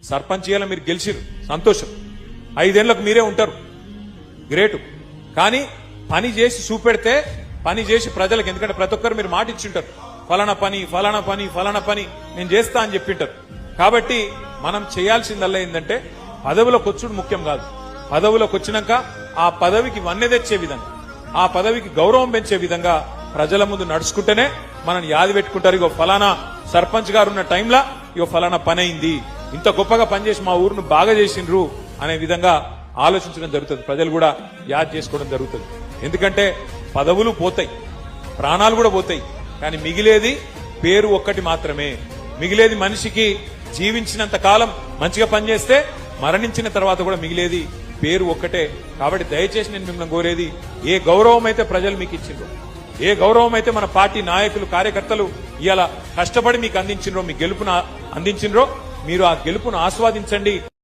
సర్పంచ్ చేయాల మీరు గెలిచిరు సంతోషం, 5 ఏళ్లకు మీరే ఉంటారు, గ్రేటు. కానీ పని చేసి చూపెడితే, పని చేసి ప్రజలకు, ఎందుకంటే ప్రతి ఒక్కరు మీరు మాట ఇచ్చింటారు, ఫలానా పని ఫలానా పని ఫలానా పని నేను చేస్తా అని చెప్పింటారు. కాబట్టి మనం చేయాల్సిందల్లా ఏంటంటే పదవిలోకి వచ్చుడు ముఖ్యం కాదు, పదవిలోకి వచ్చినాక ఆ పదవికి వన్నె తెచ్చే విధంగా, ఆ పదవికి గౌరవం పెంచే విధంగా ప్రజల ముందు నడుచుకుంటేనే మనం యాది పెట్టుకుంటారు. ఇగో ఫలానా సర్పంచ్ గారు ఉన్న టైంలో ఇగో ఫలానా పని అయింది, ఇంత గొప్పగా పనిచేసి మా ఊరును బాగా చేసిండ్రు అనే విధంగా ఆలోచించడం జరుగుతుంది. ప్రజలు కూడా యాద్ చేసుకోవడం జరుగుతుంది. ఎందుకంటే పదవులు పోతాయి, ప్రాణాలు కూడా పోతాయి, కానీ మిగిలేది పేరు ఒక్కటి మాత్రమే. మిగిలేది మనిషికి జీవించినంత కాలం మంచిగా పనిచేస్తే మరణించిన తర్వాత కూడా మిగిలేది పేరు ఒక్కటే. కాబట్టి దయచేసి నేను మిమ్మల్ని కోరేది, ఏ గౌరవం అయితే ప్రజలు మీకు ఇచ్చిండ్రో, ఏ గౌరవం అయితే మన పార్టీ నాయకులు కార్యకర్తలు ఇవాళ కష్టపడి మీకు అందించిండ్రో, మీ గెలుపును అందించిండ్రో, మీరు ఆ గెలుపును ఆస్వాదించండి.